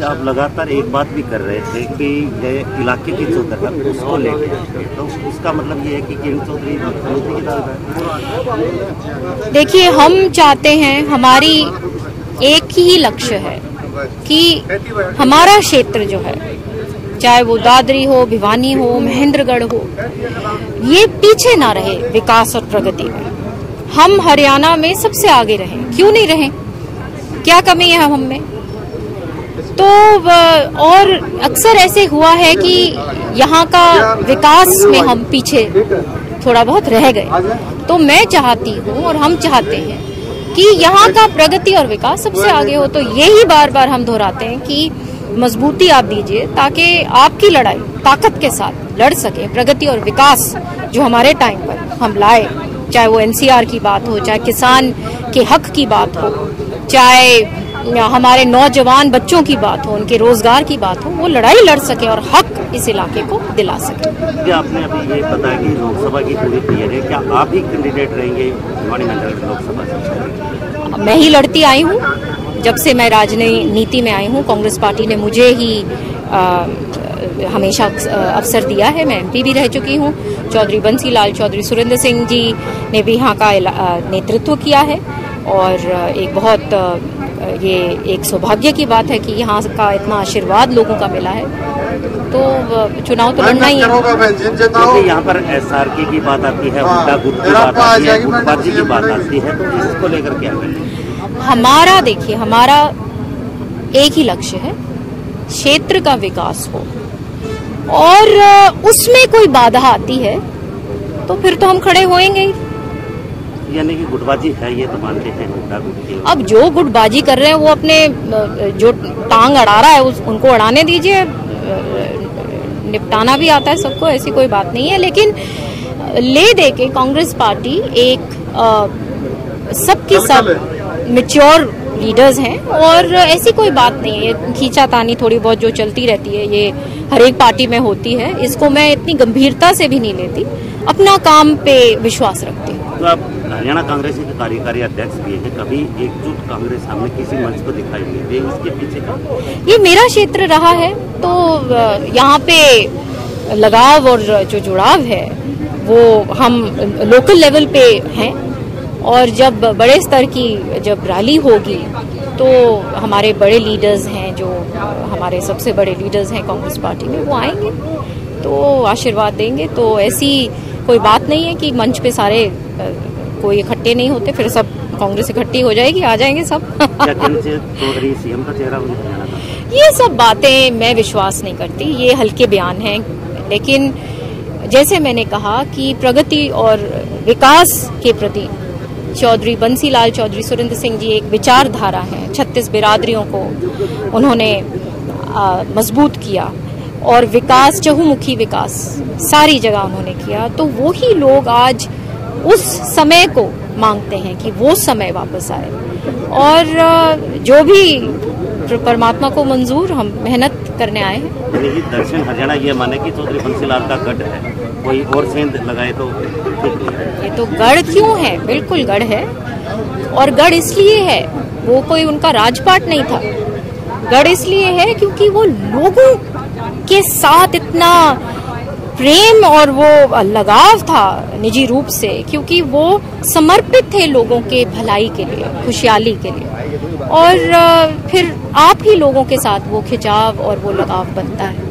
आप लगातार एक बात भी कर रहे थे कि ये इलाके की जो तरफ उसको लेके, तो उसका मतलब ये है कि किरण चौधरी मुख्यमंत्री की तरफ है। देखिए, हम चाहते हैं, हमारी एक ही लक्ष्य है कि हमारा क्षेत्र जो है, चाहे वो दादरी हो, भिवानी हो, महेंद्रगढ़ हो, ये पीछे ना रहे विकास और प्रगति में। हम हरियाणा में सबसे आगे रहें, क्यों नहीं रहें? क्या कमी है हम में? तो और अक्सर ऐसे हुआ है कि यहाँ का विकास में हम पीछे थोड़ा बहुत रह गए। तो मैं चाहती हूँ और हम चाहते हैं कि यहाँ का प्रगति और विकास सबसे आगे हो। तो यही बार बार हम दोहराते हैं कि मजबूती आप दीजिए ताकि आपकी लड़ाई ताकत के साथ लड़ सके। प्रगति और विकास जो हमारे टाइम पर हम लाए, चाहे वो एनसीआर की बात हो, चाहे किसान के हक की बात हो, चाहे हमारे नौजवान बच्चों की बात हो, उनके रोजगार की बात हो, वो लड़ाई लड़ सके और हक इस इलाके को दिला सके। क्या आपने अभी ये बताया कि लोकसभा की पूरी तैयारी है, क्या आप ही कैंडिडेट रहेंगे भिवानी मंडल लोकसभा से? मैं ही लड़ती आई हूँ जब से मैं राजनीति में आई हूँ। कांग्रेस पार्टी ने मुझे ही हमेशा अवसर दिया है। मैं एमपी भी रह चुकी हूँ। चौधरी बंसी लाल चौधरी सुरेंद्र सिंह जी ने भी यहाँ का नेतृत्व किया है और एक बहुत ये एक सौभाग्य की बात है कि यहाँ का इतना आशीर्वाद लोगों का मिला है। तो चुनाव तो लड़ना ही है। क्योंकि यहाँ पर एसआरके की बात आती है, हुड्डा गुट की बात आती है, गुटबाजी की बात आती है, तो इसको लेकर क्या करें? हमारा देखिए, हमारा एक ही लक्ष्य है, क्षेत्र का विकास हो, और उसमें कोई बाधा आती है तो फिर तो हम खड़े होएंगे ही। यानी कि गुटबाजी है, ये तो मानते हैं हुड्डा गुट की। अब जो गुटबाजी कर रहे हैं वो अपने जो टांग अड़ा रहा है उनको अड़ाने दीजिए। निपटाना भी आता है सबको, ऐसी कोई बात नहीं है। लेकिन ले दे के कांग्रेस पार्टी एक सबकी सब मैच्योर लीडर्स हैं और ऐसी कोई बात नहीं है। ये खींचातानी थोड़ी बहुत जो चलती रहती है, ये हर एक पार्टी में होती है। इसको मैं इतनी गंभीरता से भी नहीं लेती, अपना काम पे विश्वास रखती हूँ। तो आप हरियाणा कांग्रेस के कार्यकारी अध्यक्ष भी हैं, कभी एकजुट कांग्रेस सामने किसी मंच को दिखाई नहीं दे, इसके पीछे का? ये मेरा क्षेत्र रहा है, तो यहाँ पे लगाव और जो जुड़ाव है वो हम लोकल लेवल पे हैं। और जब बड़े स्तर की जब रैली होगी तो हमारे बड़े लीडर्स हैं, जो हमारे सबसे बड़े लीडर्स हैं कांग्रेस पार्टी में, वो आएंगे तो आशीर्वाद देंगे। तो ऐसी कोई बात नहीं है कि मंच पे सारे कोई इकट्ठे नहीं होते, फिर सब कांग्रेस इकट्ठी हो जाएगी, आ जाएंगे सब। चौधरी सीएम का चेहरा ये सब बातें मैं विश्वास नहीं करती, ये हल्के बयान हैं। लेकिन जैसे मैंने कहा कि प्रगति और विकास के प्रति चौधरी बंसी लाल चौधरी सुरेंद्र सिंह जी एक विचारधारा है। 36 बिरादरियों को उन्होंने मजबूत किया और विकास, चहुमुखी विकास सारी जगह उन्होंने किया। तो वही लोग आज उस समय को मांगते हैं कि वो समय वापस आए, और जो भी परमात्मा को मंजूर, हम मेहनत करने आए हैं। दक्षिण हरियाणा ये माने कि चौधरी बंसीलाल का गढ़ है, कोई और सेंध लगाए तो ये तो गढ़ क्यों है? बिल्कुल गढ़ है, और गढ़ इसलिए है, वो कोई उनका राजपाट नहीं था। गढ़ इसलिए है क्योंकि वो लोगों के साथ इतना प्रेम और वो लगाव था निजी रूप से, क्योंकि वो समर्पित थे लोगों के भलाई के लिए, खुशहाली के लिए। और फिर आप ही लोगों के साथ वो खिंचाव और वो लगाव बनता है।